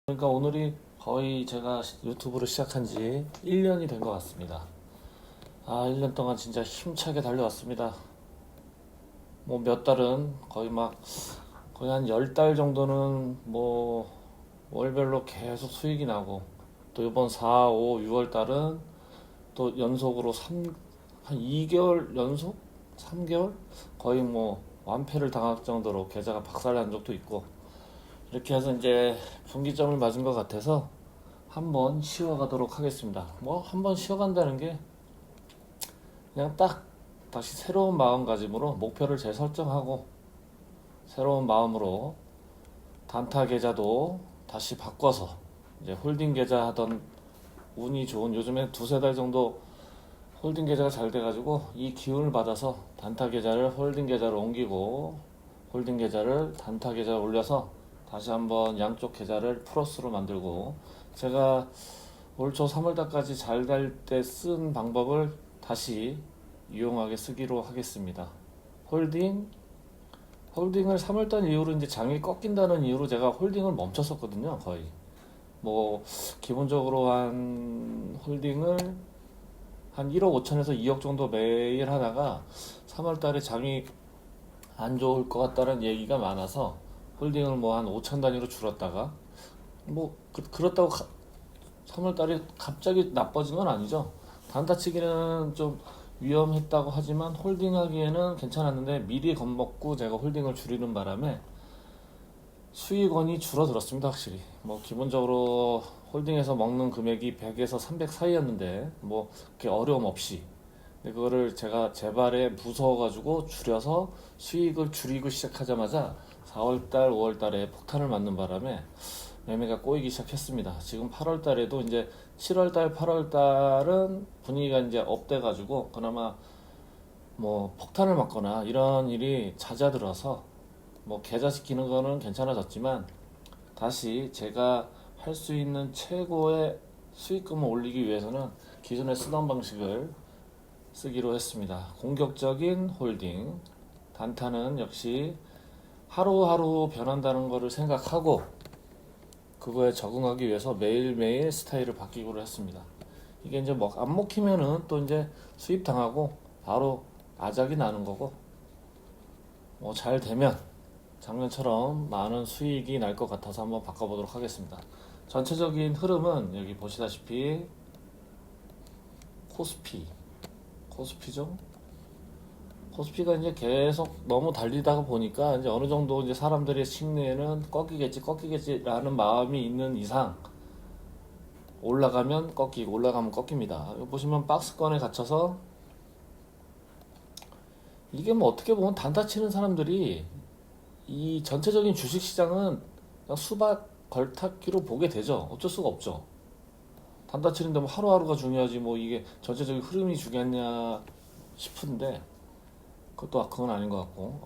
그러니까 오늘이 거의 제가 유튜브를 시작한 지 1년이 된 것 같습니다. 1년 동안 진짜 힘차게 달려왔습니다. 뭐 몇 달은 거의 한 10달 정도는 뭐 월별로 계속 수익이 나고, 또 이번 4, 5, 6월 달은 또 연속으로 한 2개월 연속? 3개월? 거의 뭐 완패를 당할 정도로 계좌가 박살난 적도 있고, 이렇게 해서 이제 분기점을 맞은 것 같아서 한번 쉬어가도록 하겠습니다. 뭐 한번 쉬어간다는 게 그냥 딱 다시 새로운 마음가짐으로 목표를 재설정하고, 새로운 마음으로 단타 계좌도 다시 바꿔서 이제 홀딩 계좌 하던 운이 좋은, 요즘에 두세 달 정도 홀딩 계좌가 잘 돼가지고 이 기운을 받아서 단타 계좌를 홀딩 계좌로 옮기고, 홀딩 계좌를 단타 계좌로 올려서 다시 한번 양쪽 계좌를 플러스로 만들고, 제가 올 초 3월달까지 잘 될 때 쓴 방법을 다시 유용하게 쓰기로 하겠습니다. 홀딩, 홀딩을 3월달 이후로 이제 장이 꺾인다는 이유로 제가 홀딩을 멈췄었거든요. 거의 뭐 기본적으로 한 홀딩을 한 1억 5천에서 2억 정도 매일 하다가 3월달에 장이 안 좋을 것 같다는 얘기가 많아서 홀딩을 뭐 한 5천 단위로 줄었다가, 뭐 그렇다고 3월달에 갑자기 나빠진 건 아니죠. 단타치기는 좀 위험했다고 하지만 홀딩하기에는 괜찮았는데, 미리 겁먹고 제가 홀딩을 줄이는 바람에 수익원이 줄어들었습니다. 확실히 뭐 기본적으로 홀딩해서 먹는 금액이 100에서 300 사이였는데 뭐 그렇게 어려움 없이, 근데 그거를 제가 제 발에 무서워가지고 줄여서 수익을 줄이고 시작하자마자 4월달 5월달에 폭탄을 맞는 바람에 매매가 꼬이기 시작했습니다. 지금 8월달에도 이제 7월달 8월달은 분위기가 이제 업돼가지고 그나마 뭐 폭탄을 맞거나 이런 일이 잦아들어서 뭐 계좌 지키는 거는 괜찮아졌지만, 다시 제가 할 수 있는 최고의 수익금을 올리기 위해서는 기존에 쓰던 방식을 쓰기로 했습니다. 공격적인 홀딩, 단타는 역시 하루하루 변한다는 것을 생각하고 그거에 적응하기 위해서 매일매일 스타일을 바뀌기로 했습니다. 이게 이제 뭐 안 먹히면은 또 이제 수입 당하고 바로 아작이 나는 거고, 뭐 잘 되면 작년처럼 많은 수익이 날 것 같아서 한번 바꿔보도록 하겠습니다. 전체적인 흐름은 여기 보시다시피 코스피죠. 코스피가 이제 계속 너무 달리다가 보니까 이제 어느 정도 이제 사람들의 심리에는 꺾이겠지라는 마음이 있는 이상, 올라가면 꺾이고 올라가면 꺾입니다. 여기 보시면 박스권에 갇혀서, 이게 뭐 어떻게 보면 단타 치는 사람들이 이 전체적인 주식 시장은 그냥 수박 걸타기로 보게 되죠. 어쩔 수가 없죠. 단타 치는데 뭐 하루하루가 중요하지 뭐 이게 전체적인 흐름이 중요하냐 싶은데, 그건 아닌 것 같고,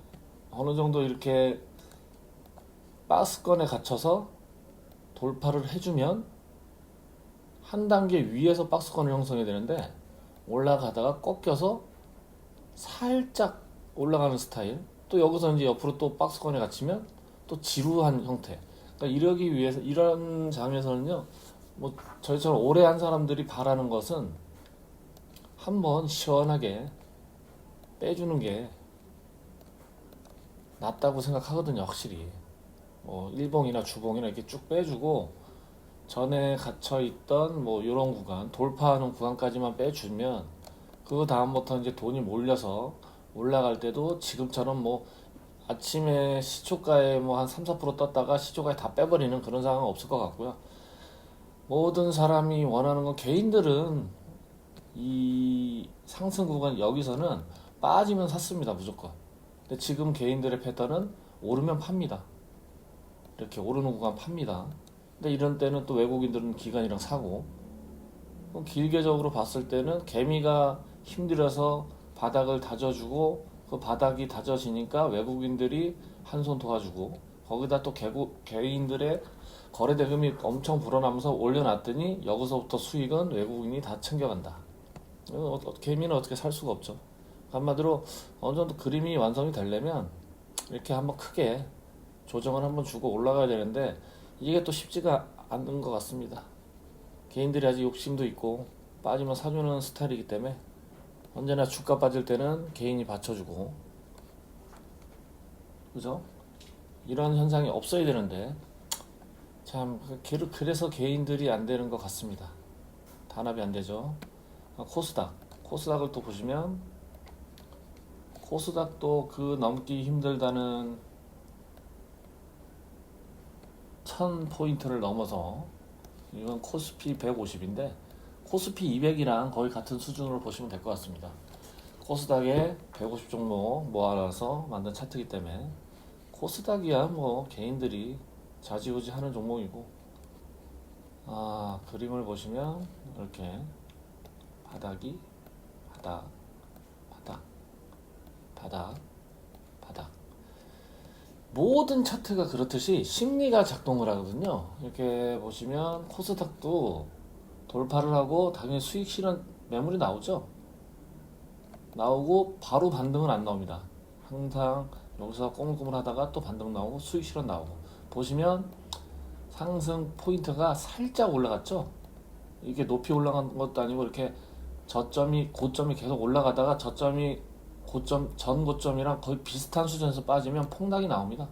어느 정도 이렇게 박스권에 갇혀서 돌파를 해주면 한 단계 위에서 박스권을 형성해야 되는데, 올라가다가 꺾여서 살짝 올라가는 스타일, 또 여기서 이제 옆으로 또 박스권에 갇히면 또 지루한 형태. 그러니까 이러기 위해서, 이런 장에서는요, 뭐 저희처럼 오래 한 사람들이 바라는 것은 한번 시원하게 빼주는 게 낫다고 생각하거든요. 확실히 뭐 일봉이나 주봉이나 이렇게 쭉 빼주고, 전에 갇혀있던 뭐 이런 구간, 돌파하는 구간까지만 빼주면 그 다음부터 이제 돈이 몰려서 올라갈 때도 지금처럼 뭐 아침에 시초가에 뭐 한 3, 4% 떴다가 시초가에 다 빼버리는 그런 상황은 없을 것 같고요. 모든 사람이 원하는 건, 개인들은 이 상승 구간 여기서는 빠지면 샀습니다, 무조건. 근데 지금 개인들의 패턴은 오르면 팝니다. 이렇게 오르는 구간 팝니다. 근데 이런 때는 또 외국인들은 기관이랑 사고, 길게적으로 봤을 때는 개미가 힘들어서 바닥을 다져주고, 그 바닥이 다져지니까 외국인들이 한 손 도와주고, 거기다 또 개인들의 거래 대금이 엄청 불어나면서 올려놨더니 여기서부터 수익은 외국인이 다 챙겨간다. 개미는 어떻게 살 수가 없죠. 한마디로 어느 정도 그림이 완성이 되려면 이렇게 한번 크게 조정을 한번 주고 올라가야 되는데, 이게 또 쉽지가 않는 것 같습니다. 개인들이 아직 욕심도 있고 빠지면 사주는 스타일이기 때문에 언제나 주가 빠질 때는 개인이 받쳐주고, 그죠? 이런 현상이 없어야 되는데 참 그래서 개인들이 안 되는 것 같습니다. 단합이 안 되죠. 코스닥을 또 보시면 코스닥도 그 넘기 힘들다는 1000포인트를 넘어서, 이건 코스피 150인데 코스피 200이랑 거의 같은 수준으로 보시면 될 것 같습니다. 코스닥에 150 종목 모아놔서 만든 차트이기 때문에 코스닥이야 뭐 개인들이 좌지우지 하는 종목이고, 그림을 보시면 이렇게 바닥이 바닥 바닥 바닥 바닥, 모든 차트가 그렇듯이 심리가 작동을 하거든요. 이렇게 보시면 코스닥도 돌파를 하고 당연히 수익 실현 매물이 나오고 바로 반등은 안 나옵니다. 항상 여기서 꼬물꼬물 하다가 또 반등 나오고 수익 실현 나오고, 보시면 상승 포인트가 살짝 올라갔죠. 이게 높이 올라간 것도 아니고 이렇게 고점이 계속 올라가다가 저점이 전 고점이랑 거의 비슷한 수준에서 빠지면 폭락이 나옵니다.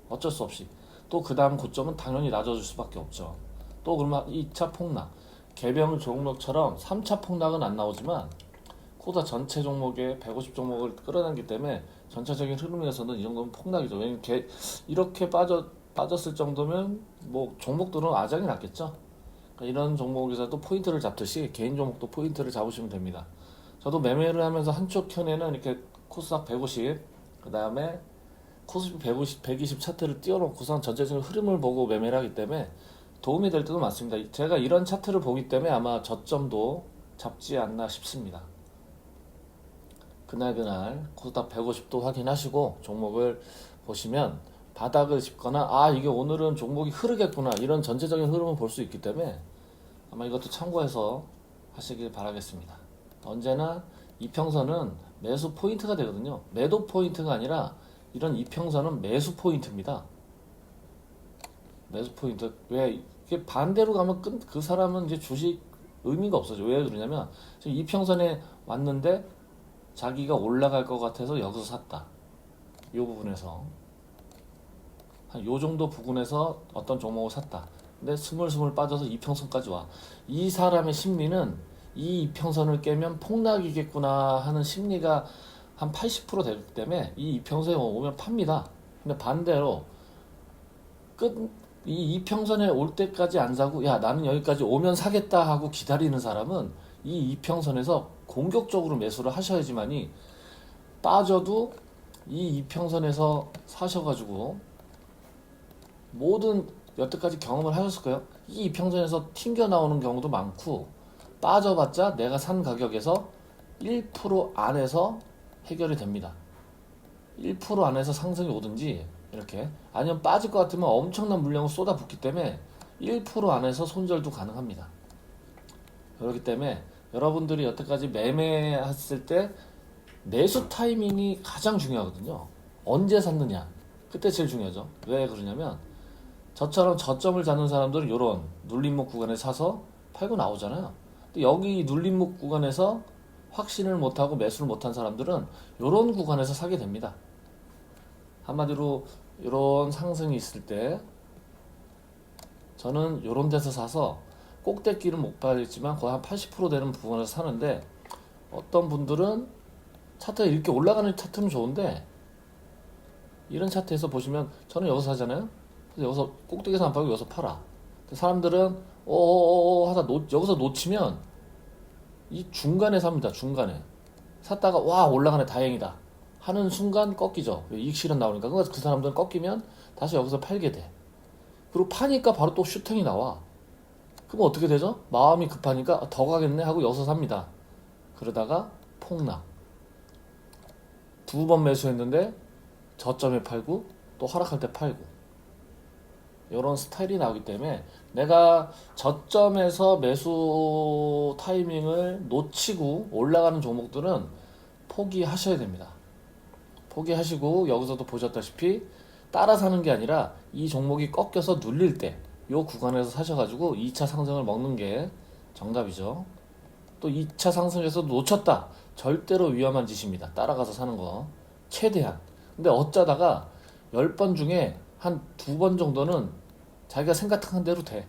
어쩔 수 없이. 또 그 다음 고점은 당연히 낮아질 수밖에 없죠. 또 그러면 2차 폭락, 개별 종목처럼 3차 폭락은 안 나오지만 코스닥 전체 종목에 150 종목을 끌어당기기 때문에 전체적인 흐름에서는 이 정도면 폭락이죠. 왜냐면 이렇게 빠졌을 정도면 뭐 종목들은 아작이 났겠죠. 그러니까 이런 종목에서도 포인트를 잡듯이 개인 종목도 포인트를 잡으시면 됩니다. 저도 매매를 하면서 한쪽 편에는 이렇게 코스닥 150, 그 다음에 코스피 150, 120 차트를 띄워놓고선 전체적인 흐름을 보고 매매를 하기 때문에 도움이 될 때도 많습니다. 제가 이런 차트를 보기 때문에 아마 저점도 잡지 않나 싶습니다. 그날 코스닥 150도 확인하시고 종목을 보시면 바닥을 짚거나 이게 오늘은 종목이 흐르겠구나, 이런 전체적인 흐름을 볼 수 있기 때문에 아마 이것도 참고해서 하시길 바라겠습니다. 언제나 이평선은 매수 포인트가 되거든요. 매도 포인트가 아니라 이런 이평선은 매수 포인트입니다. 매수 포인트. 왜 이게 반대로 가면 그 사람은 이제 주식 의미가 없어져. 왜 그러냐면 지금 이평선에 왔는데 자기가 올라갈 것 같아서 여기서 샀다. 이 부분에서 한 요 정도 부근에서 어떤 종목을 샀다. 근데 스물스물 빠져서 이평선까지 와. 이 사람의 심리는 이 이평선을 깨면 폭락이겠구나 하는 심리가 한 80% 되기 때문에 이 이평선에 오면 팝니다. 근데 반대로 이 이평선에 올 때까지 안 사고 나는 여기까지 오면 사겠다 하고 기다리는 사람은 이 이평선에서 공격적으로 매수를 하셔야지만이, 빠져도 이 이평선에서 사셔가지고 모든 여태까지 경험을 하셨을 거예요. 이 이평선에서 튕겨 나오는 경우도 많고, 빠져봤자 내가 산 가격에서 1% 안에서 해결이 됩니다. 1% 안에서 상승이 오든지 이렇게, 아니면 빠질 것 같으면 엄청난 물량을 쏟아붓기 때문에 1% 안에서 손절도 가능합니다. 그렇기 때문에 여러분들이 여태까지 매매했을 때 매수 타이밍이 가장 중요하거든요. 언제 샀느냐, 그때 제일 중요하죠. 왜 그러냐면 저처럼 저점을 잡는 사람들은 이런 눌림목 구간에 사서 팔고 나오잖아요. 근데 여기 눌림목 구간에서 확신을 못하고 매수를 못한 사람들은 이런 구간에서 사게 됩니다. 한마디로 이런 상승이 있을 때 저는 이런 데서 사서 꼭대기는 못 받겠지만 거의 한 80% 되는 부분에서 사는데, 어떤 분들은 차트가 이렇게 올라가는 차트는 좋은데 이런 차트에서 보시면 저는 여기서 사잖아요. 그래서 여기서 꼭대기에서 안 팔고 여기서 팔아. 사람들은 하다 여기서 놓치면 이 중간에 삽니다. 중간에 샀다가 올라가네 다행이다 하는 순간 꺾이죠. 이익 실현 나오니까. 그래서 그 사람들은 꺾이면 다시 여기서 팔게 돼. 그리고 파니까 바로 또 슈팅이 나와. 그럼 어떻게 되죠? 마음이 급하니까 더 가겠네 하고 여기서 삽니다. 그러다가 폭락. 2번 매수했는데 저점에 팔고 또 하락할 때 팔고, 이런 스타일이 나오기 때문에 내가 저점에서 매수 타이밍을 놓치고 올라가는 종목들은 포기하셔야 됩니다. 포기하시고, 여기서도 보셨다시피 따라 사는 게 아니라 이 종목이 꺾여서 눌릴 때, 요 구간에서 사셔가지고 2차 상승을 먹는 게 정답이죠. 또 2차 상승에서 놓쳤다. 절대로 위험한 짓입니다. 따라가서 사는 거. 최대한. 근데 어쩌다가 10번 중에 한 2번 정도는 자기가 생각한 대로 돼.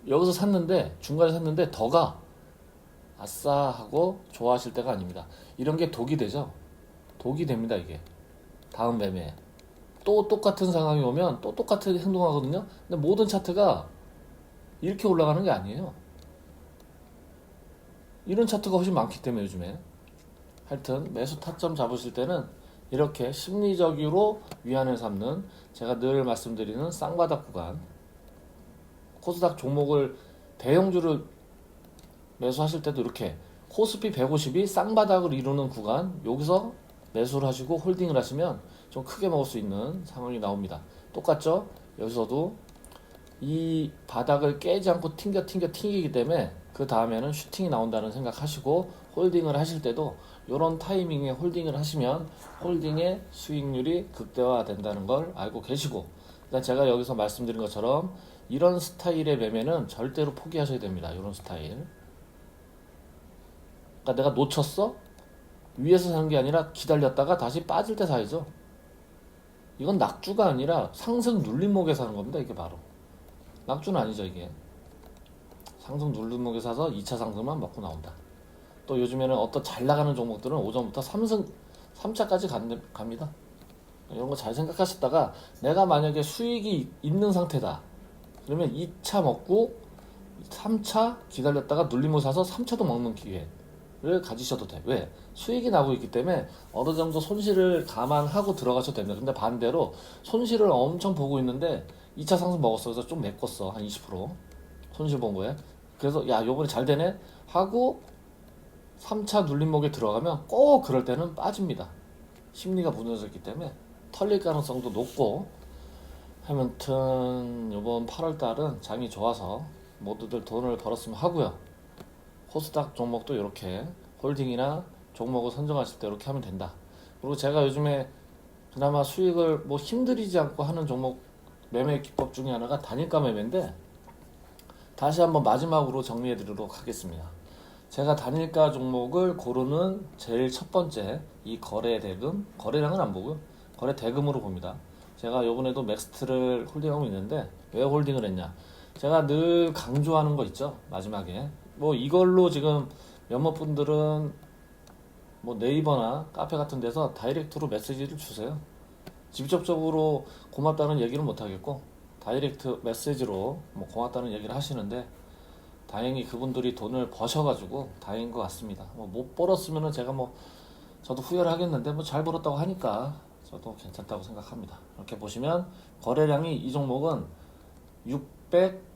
여기서 샀는데, 중간에 샀는데 더가 아싸 하고 좋아하실 때가 아닙니다. 이런 게 독이 되죠. 독이 됩니다, 이게. 다음 매매에. 또 똑같은 상황이 오면 또 똑같은 행동하거든요. 근데 모든 차트가 이렇게 올라가는 게 아니에요. 이런 차트가 훨씬 많기 때문에 요즘에. 하여튼 매수 타점 잡으실 때는 이렇게 심리적으로 위안을 삼는, 제가 늘 말씀드리는 쌍바닥 구간, 코스닥 종목을 대형주를 매수하실 때도 이렇게 코스피 150이 쌍바닥을 이루는 구간, 여기서 매수를 하시고 홀딩을 하시면 좀 크게 먹을 수 있는 상황이 나옵니다. 똑같죠? 여기서도 이 바닥을 깨지 않고 튕기기 때문에 그 다음에는 슈팅이 나온다는 생각하시고 홀딩을 하실 때도 이런 타이밍에 홀딩을 하시면 홀딩의 수익률이 극대화된다는 걸 알고 계시고, 그러니까 제가 여기서 말씀드린 것처럼 이런 스타일의 매매는 절대로 포기하셔야 됩니다. 이런 스타일. 그러니까 내가 놓쳤어? 위에서 사는 게 아니라 기다렸다가 다시 빠질 때 사야죠. 이건 낙주가 아니라 상승 눌림목에 사는 겁니다. 이게 바로 낙주는 아니죠. 이게 상승 눌림목에 사서 2차 상승만 먹고 나온다. 또 요즘에는 어떤 잘 나가는 종목들은 오전부터 3차까지 갑니다. 이런 거 잘 생각하셨다가 내가 만약에 수익이 있는 상태다 그러면 2차 먹고 3차 기다렸다가 눌림목 사서 3차도 먹는 기회를 가지셔도 돼. 왜? 수익이 나고 있기 때문에 어느 정도 손실을 감안하고 들어가셔도 됩니다. 근데 반대로 손실을 엄청 보고 있는데 2차 상승 먹었어. 그래서 좀 메꿨어. 한 20% 손실 본 거에. 그래서 야 요번에 잘 되네 하고 3차 눌림목에 들어가면 꼭 그럴 때는 빠집니다. 심리가 무너졌기 때문에 털릴 가능성도 높고. 아무튼 이번 8월달은 장이 좋아서 모두들 돈을 벌었으면 하고요. 코스닥 종목도 이렇게 홀딩이나 종목을 선정하실 때 이렇게 하면 된다. 그리고 제가 요즘에 그나마 수익을 뭐 힘들이지 않고 하는 종목 매매 기법 중에 하나가 단일가 매매인데, 다시 한번 마지막으로 정리해 드리도록 하겠습니다. 제가 단일가 종목을 고르는 제일 첫 번째 이 거래 대금, 거래량은 안 보고요. 거래 대금으로 봅니다. 제가 요번에도 맥스트를 홀딩하고 있는데 왜 홀딩을 했냐? 제가 늘 강조하는 거 있죠. 마지막에 뭐 이걸로 지금 몇몇 분들은 뭐 네이버나 카페 같은 데서 다이렉트로 메시지를 주세요. 직접적으로 고맙다는 얘기를 못 하겠고 다이렉트 메시지로 뭐 고맙다는 얘기를 하시는데, 다행히 그분들이 돈을 버셔가지고 다행인 것 같습니다. 뭐 못 벌었으면은 제가 뭐 저도 후회를 하겠는데 뭐 잘 벌었다고 하니까 저도 괜찮다고 생각합니다. 이렇게 보시면 거래량이 이 종목은 600,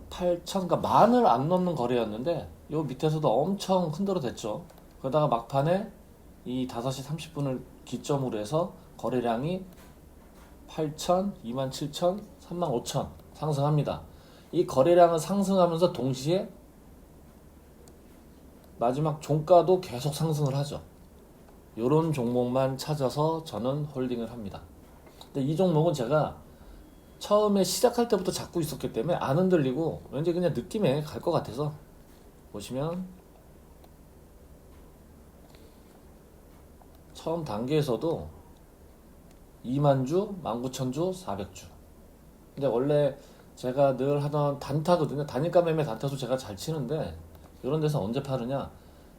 8천, 그러니까 만을 안 넘는 거래였는데 요 밑에서도 엄청 흔들어댔죠. 그러다가 막판에 이 5시 30분을 기점으로 해서 거래량이 8천, 27,000, 35,000 상승합니다. 이 거래량은 상승하면서 동시에 마지막 종가도 계속 상승을 하죠. 이런 종목만 찾아서 저는 홀딩을 합니다. 근데 이 종목은 제가 처음에 시작할 때부터 잡고 있었기 때문에 안 흔들리고 왠지 그냥 느낌에 갈 것 같아서, 보시면 처음 단계에서도 2만주, 19,000주, 400주. 근데 원래 제가 늘 하던 단타거든요. 단일가 매매 단타도 제가 잘 치는데 이런 데서 언제 파느냐?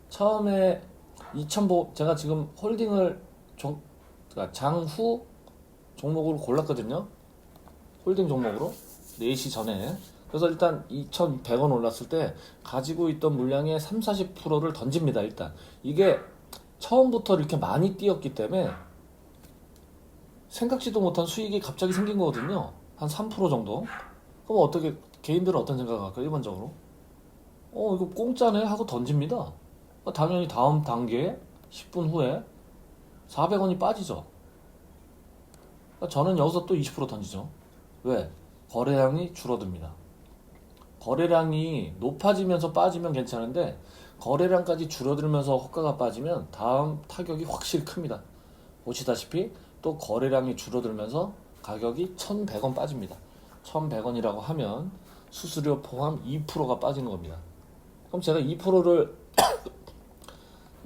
처음에 2,000보 제가 지금 홀딩을 그러니까 장후 종목으로 골랐거든요. 홀딩 종목으로 4시 전에. 그래서 일단 2,100원 올랐을 때 가지고 있던 물량의 3, 40%를 던집니다. 일단 이게 처음부터 이렇게 많이 뛰었기 때문에 생각지도 못한 수익이 갑자기 생긴 거거든요. 한 3% 정도. 그럼 어떻게, 개인들은 어떤 생각을 할까요? 일반적으로 이거 공짜네 하고 던집니다. 당연히 다음 단계에 10분 후에 400원이 빠지죠. 저는 여기서 또 20% 던지죠. 왜? 거래량이 줄어듭니다. 거래량이 높아지면서 빠지면 괜찮은데 거래량까지 줄어들면서 호가가 빠지면 다음 타격이 확실히 큽니다. 보시다시피 또 거래량이 줄어들면서 가격이 1,100원 빠집니다. 1,100원이라고 하면 수수료 포함 2%가 빠지는 겁니다. 그럼 제가 2%를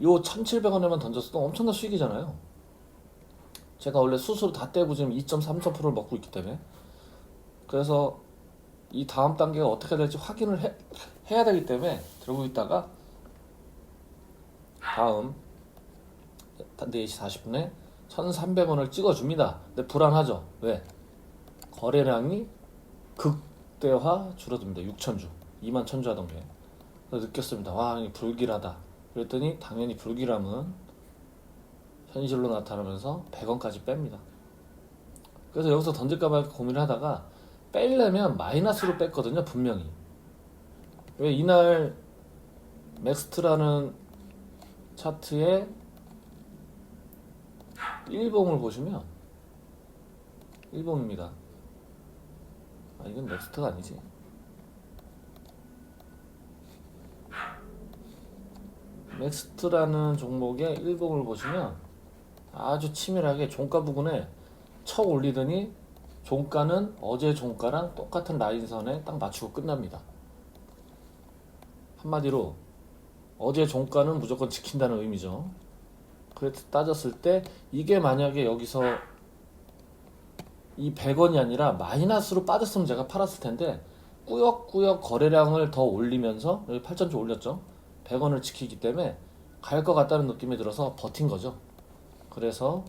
요 1,700원에만 던졌어도 엄청난 수익이잖아요. 제가 원래 수수료 다 떼고 지금 2.3%를 먹고 있기 때문에. 그래서 이 다음 단계가 어떻게 될지 확인을 해야 되기 때문에 들고 있다가 다음 4시 40분에 1,300원을 찍어줍니다. 근데 불안하죠. 왜? 거래량이 극대화 줄어듭니다. 6,000주, 21,000주 하던 게. 그래서 느꼈습니다. 와, 이게 불길하다. 그랬더니 당연히 불길함은 현실로 나타나면서 100원까지 뺍니다. 그래서 여기서 던질까 말까 고민을 하다가 빼려면 마이너스로 뺐거든요. 분명히. 왜 이날 맥스트라는 차트의 일봉을 보시면 일봉입니다. 이건 맥스트가 아니지. 맥스트라는 종목의 일봉을 보시면 아주 치밀하게 종가 부근에 척 올리더니 종가는 어제 종가랑 똑같은 라인선에 딱 맞추고 끝납니다. 한마디로 어제 종가는 무조건 지킨다는 의미죠. 그래서 따졌을 때 이게 만약에 여기서 이 100원이 아니라 마이너스로 빠졌으면 제가 팔았을 텐데 꾸역꾸역 거래량을 더 올리면서 여기 8,000주 올렸죠. 100원을 지키기 때문에 갈 것 같다는 느낌이 들어서 버틴 거죠. 그래서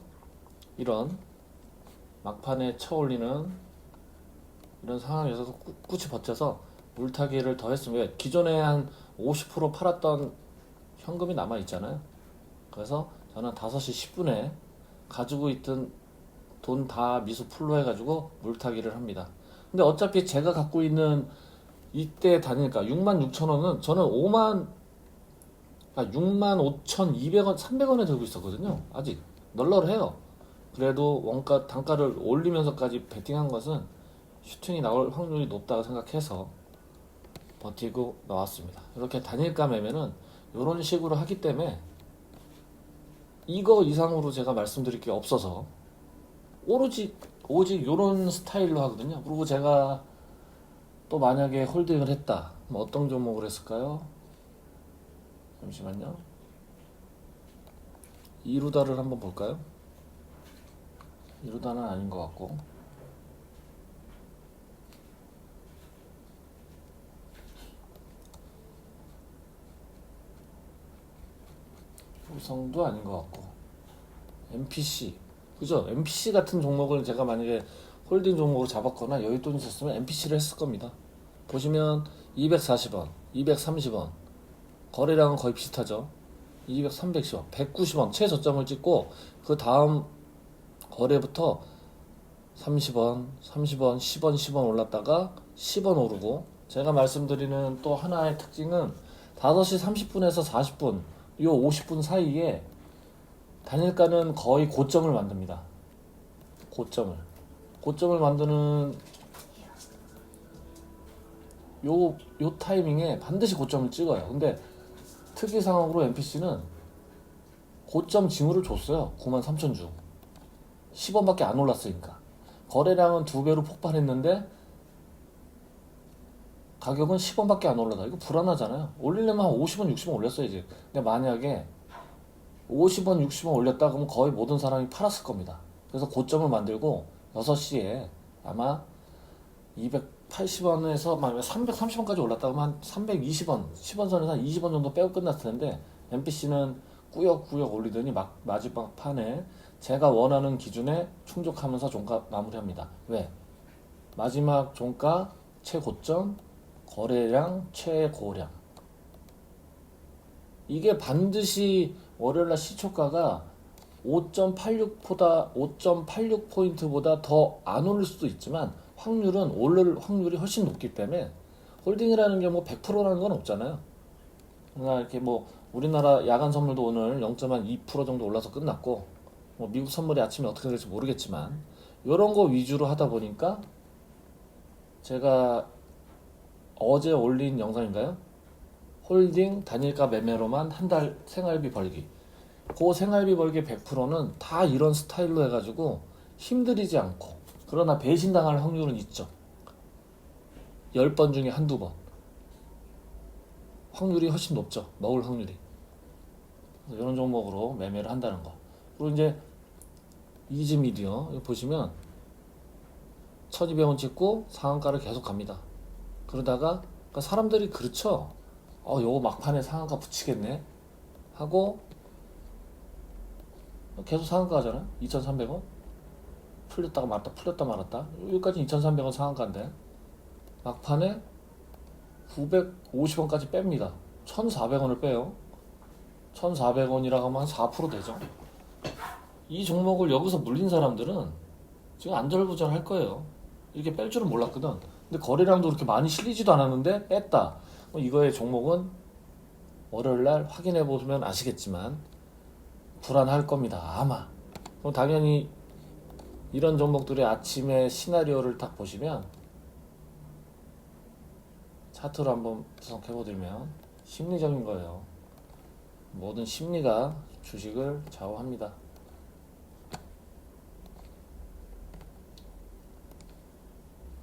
이런 막판에 쳐올리는 이런 상황에서도 꿋꿋이 버텨서 물타기를 더 했으면 기존에 한 50% 팔았던 현금이 남아 있잖아요. 그래서 저는 5시 10분에 가지고 있던 돈 다 미수 풀로 해가지고 물타기를 합니다. 근데 어차피 제가 갖고 있는 이때 단위니까 66,000원은 저는 65,200원, 300원에 들고 있었거든요. 아직 널널해요. 그래도 원가, 단가를 올리면서까지 베팅한 것은 슈팅이 나올 확률이 높다고 생각해서 버티고 나왔습니다. 이렇게 단일가 매매는 이런 식으로 하기 때문에 이거 이상으로 제가 말씀드릴 게 없어서 오직 이런 스타일로 하거든요. 그리고 제가 또 만약에 홀딩을 했다. 그럼 어떤 종목을 했을까요? 잠시만요. 이루다를 한번 볼까요? 이루다는 아닌 것 같고 효성도 아닌 것 같고 MPC 그죠? MPC 같은 종목을 제가 만약에 홀딩 종목으로 잡았거나 여윳돈이 있었으면 MPC를 했을 겁니다. 보시면 240원, 230원 거래량은 거의 비슷하죠. 200, 310원, 190원 최저점을 찍고 그 다음 거래부터 30원, 30원, 10원, 10원 올랐다가 10원 오르고 제가 말씀드리는 또 하나의 특징은 5시 30분에서 40분 요 50분 사이에 단일가는 거의 고점을 만듭니다. 고점을 만드는 요 타이밍에 반드시 고점을 찍어요. 근데 특이상으로 MPC는 고점 징후를 줬어요. 93,000주 10원밖에 안 올랐으니까 거래량은 2배로 폭발했는데 가격은 10원밖에 안 올라다. 이거 불안하잖아요. 올리려면 한 50원, 60원 올렸어야지. 근데 만약에 50원, 60원 올렸다 그러면 거의 모든 사람이 팔았을 겁니다. 그래서 고점을 만들고 6시에 아마 280원에서 만약에 330원까지 올랐다 그러면 한 320원, 10원 선에서 한 20원 정도 빼고 끝났을 텐데 MPC는 꾸역꾸역 올리더니 마지막 판에 제가 원하는 기준에 충족하면서 종가 마무리합니다. 왜? 마지막 종가 최고점, 거래량 최고량. 이게 반드시 월요일날 시초가가 5.86포인트보다 더 안 오를 수도 있지만 확률은 오를 확률이 훨씬 높기 때문에 홀딩이라는 게 뭐 100%라는 건 없잖아요. 그러니까 이렇게 뭐 우리나라 야간 선물도 오늘 0.2% 정도 올라서 끝났고 뭐 미국 선물이 아침에 어떻게 될지 모르겠지만 이런 거 위주로 하다 보니까 제가 어제 올린 영상인가요? 홀딩 단일가 매매로만 한 달 생활비 벌기. 그 생활비 벌기 100%는 다 이런 스타일로 해가지고 힘들이지 않고 그러나 배신당할 확률은 있죠. 10번 중에 한두 번. 확률이 훨씬 높죠. 먹을 확률이. 그래서 이런 종목으로 매매를 한다는 거. 그리고 이제 이즈미디어 이거 보시면 1200원 찍고 상한가를 계속 갑니다. 그러다가 그러니까 사람들이 그렇죠. 요거 막판에 상한가 붙이겠네 하고 계속 상한가 하잖아요. 2300원 풀렸다가 말았다 풀렸다 말았다. 여기까지 2300원 상한가인데 막판에 950원까지 뺍니다. 1400원을 빼요. 1400원이라고 하면 한 4% 되죠. 이 종목을 여기서 물린 사람들은 지금 안절부절 할 거예요. 이렇게 뺄 줄은 몰랐거든. 근데 거래량도 그렇게 많이 실리지도 않았는데 뺐다. 이거의 종목은 월요일날 확인해 보시면 아시겠지만 불안할 겁니다. 아마. 그럼 당연히 이런 종목들의 아침에 시나리오를 딱 보시면 차트로 한번 분석해 보면 심리적인 거예요. 모든 심리가 주식을 좌우합니다.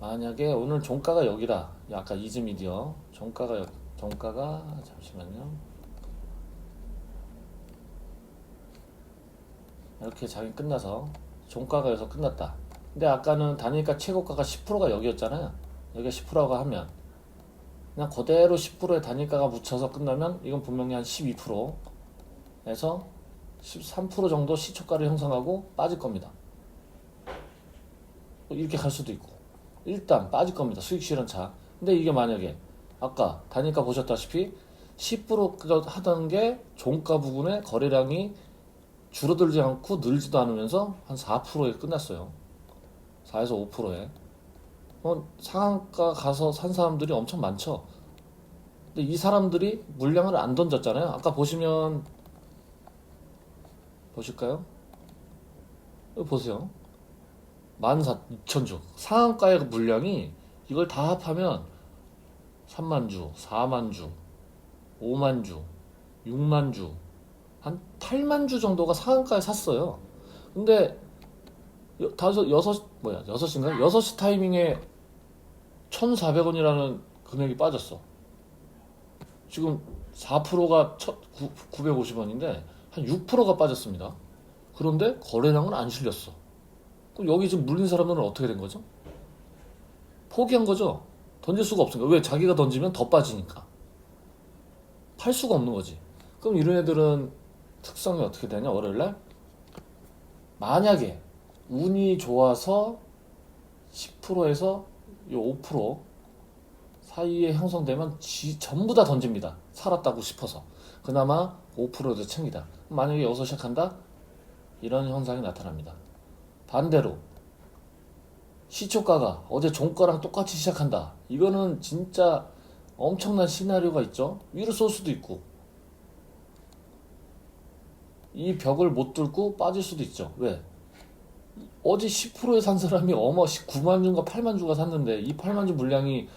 만약에 오늘 종가가 여기다. 아까 이즈미디어 종가가 잠시만요. 이렇게 장이 끝나서 종가가 여기서 끝났다. 근데 아까는 단일가 최고가가 10%가 여기였잖아요. 여기가 10%가 하면 그냥 그대로 10%의 단일가가 묻혀서 끝나면 이건 분명히 한 12%에서 13% 정도 시초가를 형성하고 빠질 겁니다. 이렇게 갈 수도 있고 일단 빠질 겁니다. 수익 실현차. 근데 이게 만약에 아까 단일가 보셨다시피 10% 하던 게 종가 부근에 거래량이 줄어들지 않고 늘지도 않으면서 한 4%에 끝났어요. 4에서 5%에. 상한가 가서 산 사람들이 엄청 많죠. 근데 이 사람들이 물량을 안 던졌잖아요. 아까 보시면 보실까요? 여기 보세요. 14,000주 상한가의 물량이 이걸 다 합하면 3만주, 4만주, 5만주, 6만주 한 8만주 정도가 상한가에 샀어요. 근데 6시인가? 6시 타이밍에 1,400원이라는 금액이 빠졌어. 지금 4%가 950원인데 한 6%가 빠졌습니다. 그런데 거래량은 안 실렸어. 그럼 여기 지금 물린 사람들은 어떻게 된 거죠? 포기한 거죠. 던질 수가 없으니까. 왜? 자기가 던지면 더 빠지니까. 팔 수가 없는 거지. 그럼 이런 애들은 특성이 어떻게 되냐? 월요일날 만약에 운이 좋아서 10%에서 5% 사이에 형성되면 전부 다 던집니다. 살았다고 싶어서. 그나마 5%도 챙기다. 만약에 여기서 시작한다? 이런 현상이 나타납니다. 반대로 시초가가 어제 종가랑 똑같이 시작한다. 이거는 진짜 엄청난 시나리오가 있죠. 위로 쏠 수도 있고 이 벽을 못 뚫고 빠질 수도 있죠. 왜? 어제 10%에 산 사람이 9만 주인가 8만 주가 샀는데 이 8만 주 물량이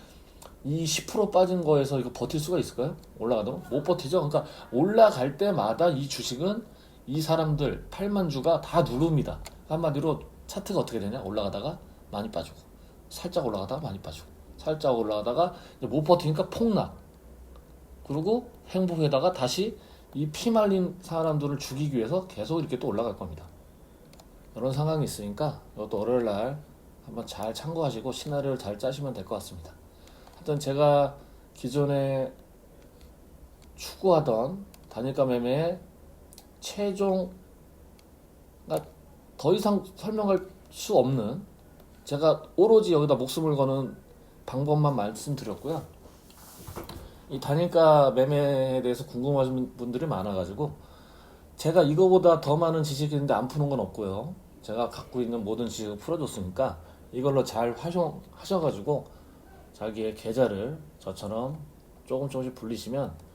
이 10% 빠진 거에서 이거 버틸 수가 있을까요? 올라가도록? 못 버티죠. 그러니까 올라갈 때마다 이 주식은 이 사람들 8만 주가 다 누릅니다. 한마디로 차트가 어떻게 되냐? 올라가다가 많이 빠지고 살짝 올라가다가 많이 빠지고 살짝 올라가다가 이제 못 버티니까 폭락. 그리고 행보에다가 다시 이 피말린 사람들을 죽이기 위해서 계속 이렇게 또 올라갈 겁니다. 이런 상황이 있으니까 이것도 월요일날 한번 잘 참고하시고 시나리오를 잘 짜시면 될 것 같습니다. 하여튼 제가 기존에 추구하던 단일가 매매의 최종 더 이상 설명할 수 없는 제가 오로지 여기다 목숨을 거는 방법만 말씀드렸고요. 이 단일가 매매에 대해서 궁금하신 분들이 많아가지고 제가 이거보다 더 많은 지식이 있는데 안 푸는 건 없고요. 제가 갖고 있는 모든 지식을 풀어줬으니까 이걸로 잘 활용하셔가지고 자기의 계좌를 저처럼 조금씩 불리시면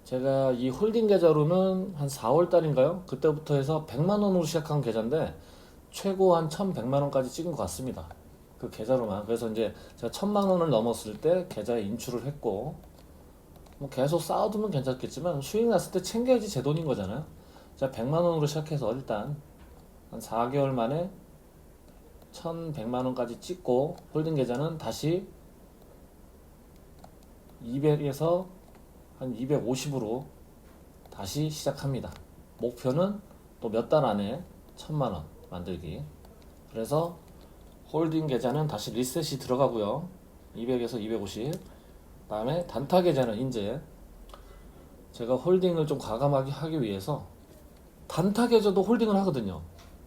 제가 이 홀딩 계좌로는 한 4월달인가요? 그때부터 해서 100만원으로 시작한 계좌인데 최고 한 1100만원까지 찍은 것 같습니다. 그 계좌로만. 그래서 이제 제가 1000만원을 넘었을 때 계좌에 인출을 했고 뭐 계속 쌓아두면 괜찮겠지만 수익 났을 때 챙겨야지 제 돈인 거잖아요. 제가 100만원으로 시작해서 일단 한 4개월 만에 1100만원까지 찍고 홀딩 계좌는 다시 200에서 한 250으로 다시 시작합니다. 목표는 또 몇 달 안에 1000만원 만들기. 그래서 홀딩 계좌는 다시 리셋이 들어가고요. 200에서 250. 다음에 단타 계좌는 이제 제가 홀딩을 좀 과감하게 하기 위해서 단타 계좌도 홀딩을 하거든요.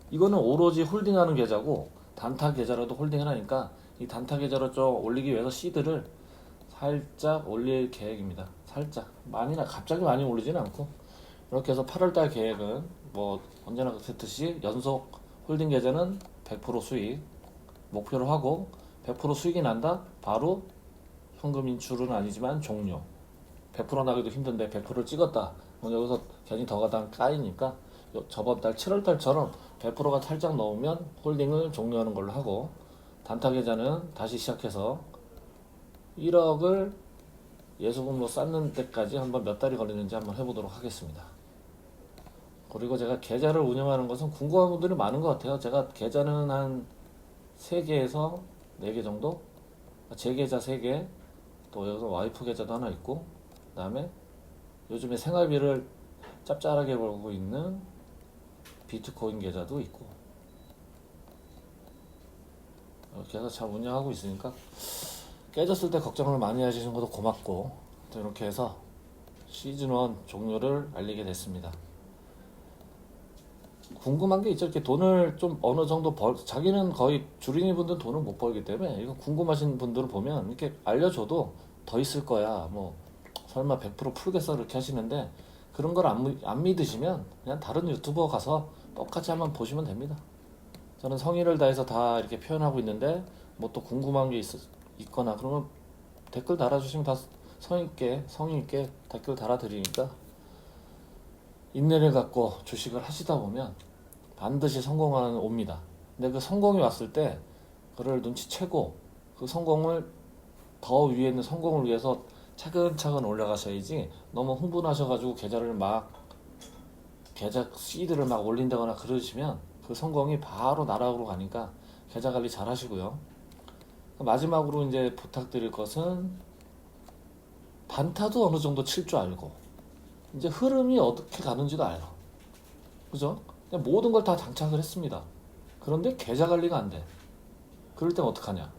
이거는 오로지 홀딩하는 계좌고 단타 계좌로도 홀딩을 하니까 이 단타 계좌로 좀 올리기 위해서 시드를 살짝 올릴 계획입니다. 살짝 많이나 갑자기 많이 올리지는 않고 이렇게 해서 8월달 계획은 뭐 언제나 그랬듯이 연속 홀딩 계좌는 100% 수익 목표로 하고 100% 수익이 난다 바로 현금 인출은 아니지만 종료. 100% 나기도 힘든데 100%를 찍었다. 여기서 괜히 더 가다 까이니까 저번 달 7월 달처럼 100%가 살짝 넣으면 홀딩을 종료하는 걸로 하고 단타 계좌는 다시 시작해서 1억을 예수금으로 쌓는 데까지 한번 몇 달이 걸리는지 한번 해보도록 하겠습니다. 그리고 제가 계좌를 운영하는 것은 궁금한 분들이 많은 것 같아요. 제가 계좌는 한 3개에서 4개 정도? 제 계좌 3개, 또 여기서 와이프 계좌도 하나 있고, 그 다음에 요즘에 생활비를 짭짤하게 벌고 있는 비트코인 계좌도 있고, 이렇게 해서 잘 운영하고 있으니까 깨졌을 때 걱정을 많이 하시는 것도 고맙고, 이렇게 해서 시즌1 종료를 알리게 됐습니다. 궁금한 게 있죠. 이렇게 돈을 좀 어느 정도 자기는 거의 주린이 분들은 돈을 못 벌기 때문에 이거 궁금하신 분들을 보면 이렇게 알려줘도 더 있을 거야. 뭐 설마 100% 풀겠어 이렇게 하시는데 그런 걸 안 믿으시면 그냥 다른 유튜버 가서 똑같이 한번 보시면 됩니다. 저는 성의를 다해서 다 이렇게 표현하고 있는데 뭐 또 궁금한 게 있거나 그러면 댓글 달아주시면 다 성의 있게 댓글 달아드리니까 인내를 갖고 주식을 하시다 보면 반드시 성공하는 옵니다. 근데 그 성공이 왔을 때 그를 눈치채고 그 성공을 더 위에 있는 성공을 위해서 차근차근 올라가셔야지 너무 흥분하셔가지고 계좌 시드를 막 올린다거나 그러시면 그 성공이 바로 나락으로 가니까 계좌 관리 잘 하시고요. 마지막으로 이제 부탁드릴 것은 단타도 어느 정도 칠 줄 알고 이제 흐름이 어떻게 가는지도 알아. 그죠? 그냥 모든 걸 다 장착을 했습니다. 그런데 계좌 관리가 안 돼. 그럴 땐 어떡하냐?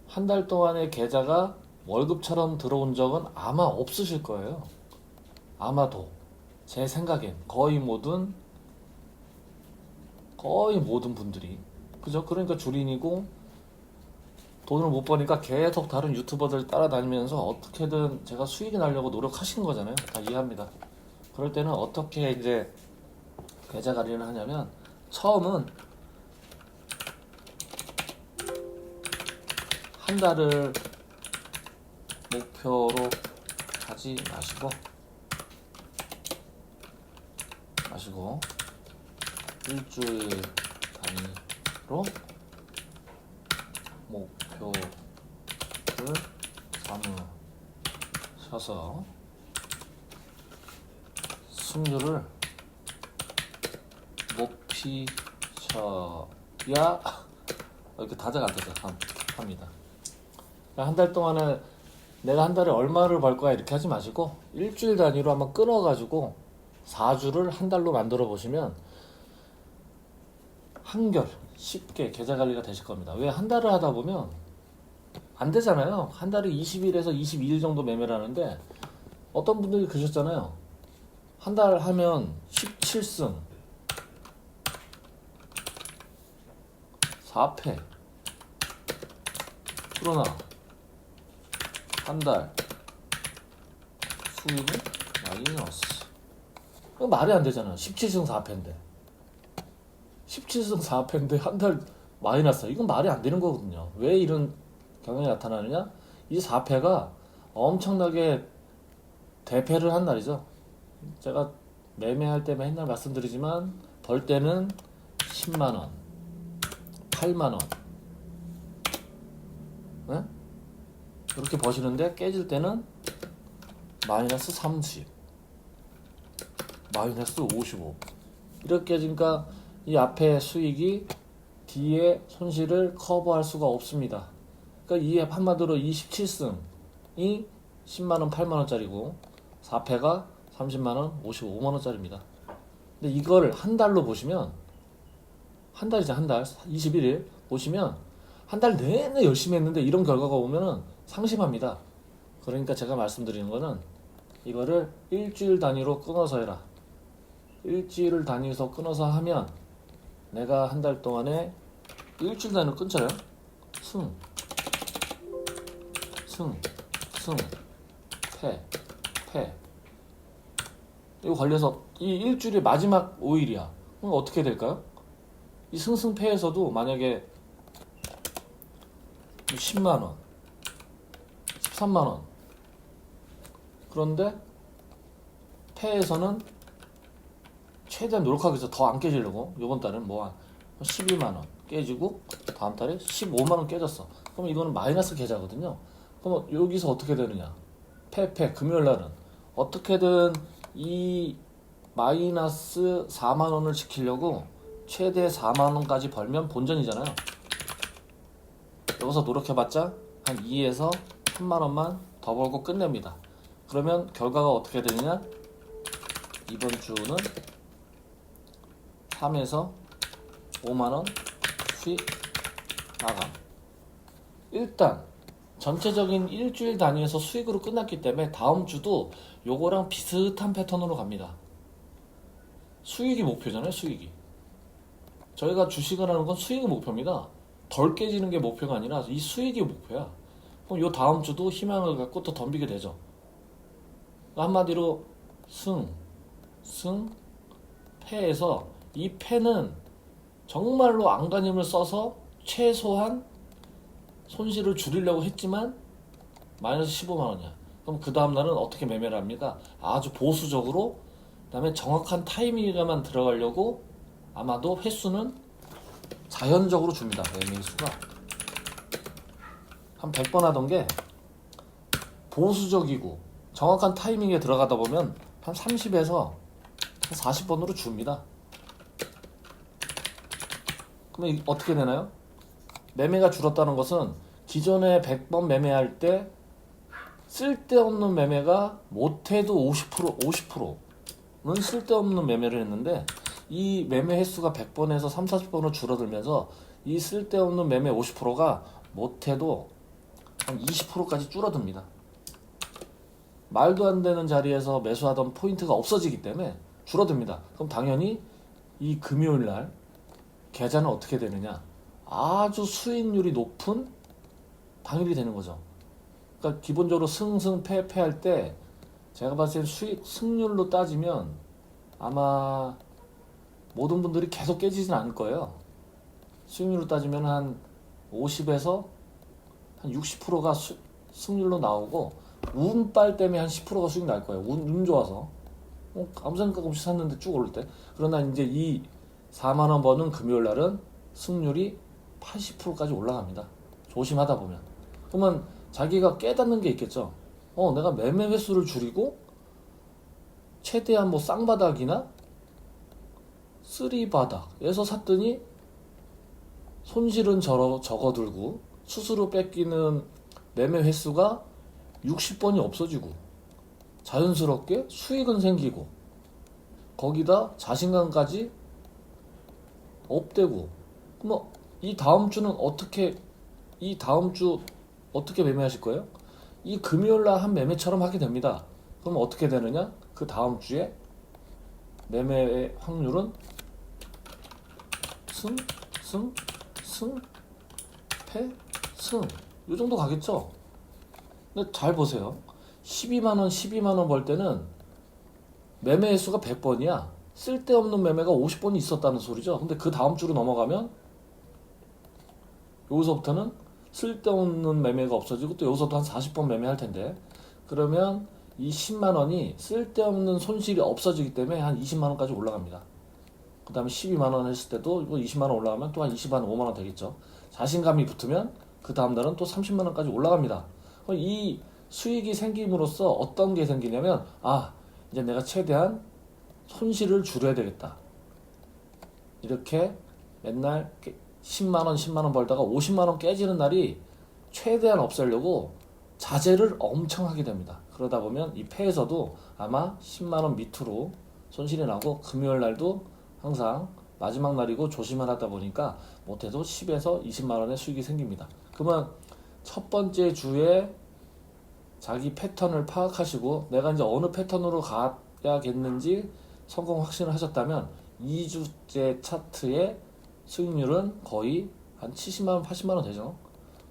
한 달 동안의 계좌가 월급처럼 들어온 적은 아마 없으실 거예요. 아마도. 제 생각엔 거의 모든 분들이. 그죠? 그러니까 주린이고 돈을 못 버니까 계속 다른 유튜버들 따라다니면서 어떻게든 제가 수익이 나려고 노력하시는 거잖아요. 다 이해합니다. 그럴 때는 어떻게 이제 계좌 관리를 하냐면 처음은 한 달을 목표로 하지 마시고 일주일 단위로 목표를 삼으셔서 승률을 높이셔야 이렇게 다작 안 되죠. 합니다. 한 달 동안에 내가 한 달에 얼마를 벌 거야 이렇게 하지 마시고 일주일 단위로 한번 끊어가지고 4주를 한 달로 만들어 보시면 한결 쉽게 계좌 관리가 되실 겁니다. 왜 한 달을 하다 보면 안 되잖아요. 한 달에 20일에서 22일 정도 매매를 하는데 어떤 분들이 그러셨잖아요. 한 달 하면 17승 4패 그러나 한 달 수익은 마이너스. 그거 말이 안 되잖아. 17승 4패인데 17승 4패인데 한 달 마이너스. 이건 말이 안 되는 거거든요. 왜 이런 경향이 나타나느냐? 이 4패가 엄청나게 대패를 한 날이죠. 제가 매매할 때 맨날 말씀드리지만 벌 때는 10만원 8만원 네? 이렇게 버시는데 깨질 때는 마이너스 30 마이너스 55 이렇게 깨지니까 이 앞에 수익이 뒤에 손실을 커버할 수가 없습니다. 그러니까 이 한마디로 27승 10만원, 8만원짜리고 4패가 30만원, 55만원짜리입니다. 근데 이걸 한 달로 보시면, 한 달이죠, 한 달, 21일 보시면 한 달 내내 열심히 했는데 이런 결과가 오면은 상심합니다. 그러니까 제가 말씀드리는 거는 이거를 일주일 단위로 끊어서 해라. 일주일을 단위에서 끊어서 하면 내가 한 달 동안에 일주일 단위로 끊잖아요. 승, 승, 승, 패. 이거 걸려서 이 일주일의 마지막 5일이야. 그럼 어떻게 될까요? 이 승승패에서도 만약에 10만원, 13만원, 그런데 패에서는 최대한 노력하겠어. 더 안 깨지려고. 요번 달은 뭐 한 12만원 깨지고 다음 달에 15만원 깨졌어. 그럼 이거는 마이너스 계좌거든요. 그럼 여기서 어떻게 되느냐? 금요일 날은 어떻게든 이 마이너스 4만원을 지키려고 최대 4만원까지 벌면 본전이잖아요. 여기서 노력해봤자 한 2에서 3만원만 더 벌고 끝냅니다. 그러면 결과가 어떻게 되느냐? 이번 주는 3에서 5만원 수익 마감. 일단 전체적인 일주일 단위에서 수익으로 끝났기 때문에 다음 주도 요거랑 비슷한 패턴으로 갑니다. 수익이 목표잖아요. 수익이. 저희가 주식을 하는 건 수익이 목표입니다. 덜 깨지는 게 목표가 아니라 이 수익이 목표야. 그럼 요 다음 주도 희망을 갖고 또 덤비게 되죠. 한마디로 패에서 이 패는 정말로 안간힘을 써서 최소한 손실을 줄이려고 했지만 마이너스 15만원이야. 그럼 그 다음날은 어떻게 매매를 합니까? 아주 보수적으로, 그 다음에 정확한 타이밍에만 들어가려고 아마도 횟수는 자연적으로 줍니다. 매매 횟수가 한 100번 하던 게 보수적이고 정확한 타이밍에 들어가다 보면 한 30에서 한 40번으로 줍니다. 그러면 어떻게 되나요? 매매가 줄었다는 것은 기존에 100번 매매할 때 쓸데없는 매매가 못해도 50%는 쓸데없는 매매를 했는데 이 매매 횟수가 100번에서 3, 40번으로 줄어들면서 이 쓸데없는 매매 50%가 못해도 한 20%까지 줄어듭니다. 말도 안 되는 자리에서 매수하던 포인트가 없어지기 때문에 줄어듭니다. 그럼 당연히 이 금요일날 계좌는 어떻게 되느냐? 아주 수익률이 높은 당일이 되는 거죠. 그러니까 기본적으로 패 할 때 제가 봤을 때 승률로 따지면 아마 모든 분들이 계속 깨지진 않을 거예요. 수익률로 따지면 한 50에서 한 60%가 승률로 나오고 운빨 때문에 한 10%가 수익 날 거예요. 운 좋아서 아무 생각 없이 샀는데 쭉 오를 때. 그러나 이제 이 4만원 버는 금요일 날은 승률이 80%까지 올라갑니다. 조심하다 보면. 그러면 자기가 깨닫는 게 있겠죠. 내가 매매 횟수를 줄이고 최대한 뭐 쌍바닥이나 쓰리바닥에서 샀더니 손실은 적어들고 수수료 뺏기는 매매 횟수가 60번이 없어지고 자연스럽게 수익은 생기고 거기다 자신감까지 업되고. 그럼 이 다음 주는 이 다음 주 어떻게 매매하실 거예요? 이 금요일날 한 매매처럼 하게 됩니다. 그럼 어떻게 되느냐? 그 다음 주에 매매의 확률은 승. 이 정도 가겠죠? 근데 잘 보세요. 12만원 벌 때는 매매 횟수가 100번이야. 쓸데없는 매매가 50번이 있었다는 소리죠. 근데 그 다음 주로 넘어가면 여기서부터는 쓸데없는 매매가 없어지고 또 여기서도 한 40번 매매할 텐데, 그러면 이 10만원이 쓸데없는 손실이 없어지기 때문에 한 20만원까지 올라갑니다. 그 다음에 12만원 했을 때도 20만원 올라가면 또 한 20만원, 5만원 되겠죠. 자신감이 붙으면 그 다음날은 또 30만원까지 올라갑니다. 이 수익이 생김으로써 어떤 게 생기냐면, 이제 내가 최대한 손실을 줄여야 되겠다. 이렇게 맨날 10만원 벌다가 50만원 깨지는 날이 최대한 없애려고 자제를 엄청 하게 됩니다. 그러다 보면 이 패에서도 아마 10만원 밑으로 손실이 나고, 금요일 날도 항상 마지막 날이고 조심을 하다 보니까 못해도 10에서 20만원의 수익이 생깁니다. 그러면 첫 번째 주에 자기 패턴을 파악하시고 내가 이제 어느 패턴으로 가야겠는지 성공 확신을 하셨다면 2주째 차트의 수익률은 거의 한 70만원, 80만원 되죠.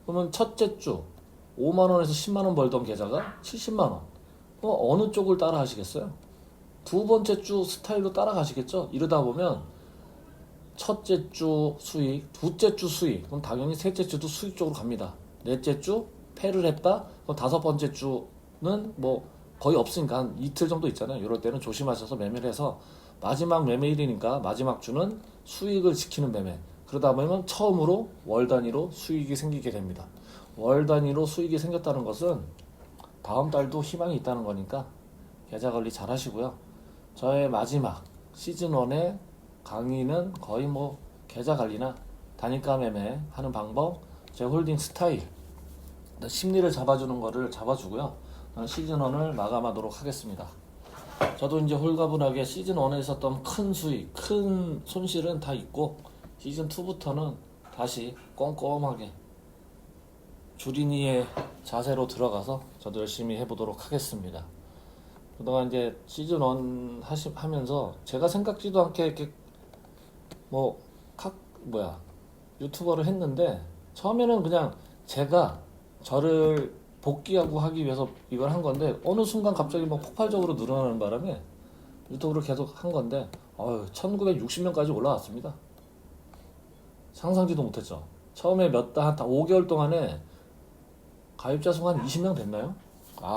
그러면 첫째 주 5만원에서 10만원 벌던 계좌가 70만원. 어느 쪽을 따라 하시겠어요? 두 번째 주 스타일로 따라가시겠죠? 이러다 보면 첫째 주 수익, 둘째 주 수익, 그럼 당연히 셋째 주도 수익 쪽으로 갑니다. 넷째 주 패를 했다? 그럼 다섯 번째 주는 뭐 거의 없으니까 한 이틀 정도 있잖아요. 이럴 때는 조심하셔서 매매를 해서 마지막 매매일이니까 마지막 주는 수익을 지키는 매매. 그러다 보면 처음으로 월 단위로 수익이 생기게 됩니다. 월 단위로 수익이 생겼다는 것은 다음 달도 희망이 있다는 거니까 계좌 관리 잘 하시고요. 저의 마지막 시즌1의 강의는 거의 뭐 계좌 관리나 단일가 매매 하는 방법, 제 홀딩 스타일, 심리를 잡아주는 거를 잡아주고요. 시즌1을 마감하도록 하겠습니다. 저도 이제 홀가분하게 시즌1에 있었던 큰 수익, 큰 손실은 다 있고, 시즌2부터는 다시 꼼꼼하게 주린이의 자세로 들어가서 저도 열심히 해보도록 하겠습니다. 그동안 이제 시즌1 하면서 제가 생각지도 않게 이렇게 유튜버를 했는데, 처음에는 그냥 제가 저를 복귀하고 하기 위해서 이걸 한 건데, 어느 순간 갑자기 막 폭발적으로 늘어나는 바람에 유튜브를 계속 한 건데, 1960명까지 올라왔습니다. 상상지도 못했죠. 처음에 한 5개월 동안에 가입자 수가 한 20명 됐나요?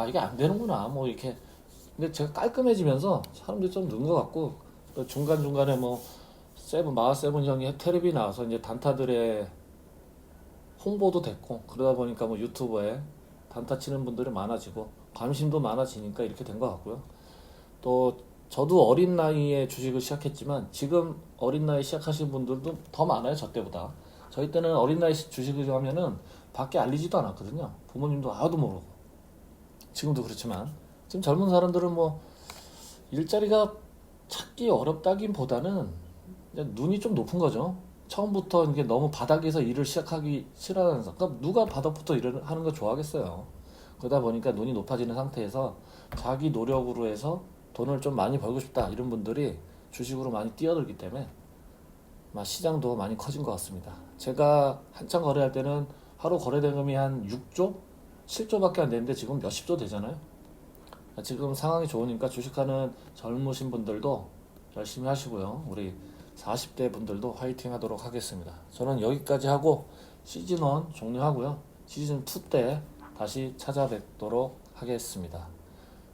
이게 안 되는구나. 이렇게. 근데 제가 깔끔해지면서 사람들이 좀 는 것 같고, 또 중간중간에 마하세븐 형이 텔레비 나와서 이제 단타들의 홍보도 됐고, 그러다 보니까 유튜브에 단타 치는 분들이 많아지고, 관심도 많아지니까 이렇게 된 것 같고요. 또, 저도 어린 나이에 주식을 시작했지만, 지금 어린 나이 시작하신 분들도 더 많아요, 저 때보다. 저희 때는 어린 나이 주식을 하면은 밖에 알리지도 않았거든요. 부모님도 아무도 모르고. 지금도 그렇지만, 지금 젊은 사람들은 일자리가 찾기 어렵다기보다는 눈이 좀 높은 거죠. 처음부터 이게 너무 바닥에서 일을 시작하기 싫어하는 사람, 그러니까 누가 바닥부터 일을 하는 거 좋아하겠어요. 그러다 보니까 눈이 높아지는 상태에서 자기 노력으로 해서 돈을 좀 많이 벌고 싶다, 이런 분들이 주식으로 많이 뛰어들기 때문에 시장도 많이 커진 것 같습니다. 제가 한창 거래할 때는 하루 거래 대금이 한 6조? 7조밖에 안 되는데 지금 몇십 조 되잖아요. 지금 상황이 좋으니까 주식하는 젊으신 분들도 열심히 하시고요. 우리 40대 분들도 화이팅 하도록 하겠습니다. 저는 여기까지 하고 시즌1 종료하고요. 시즌2 때 다시 찾아뵙도록 하겠습니다.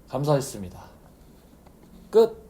감사했습니다. 끝!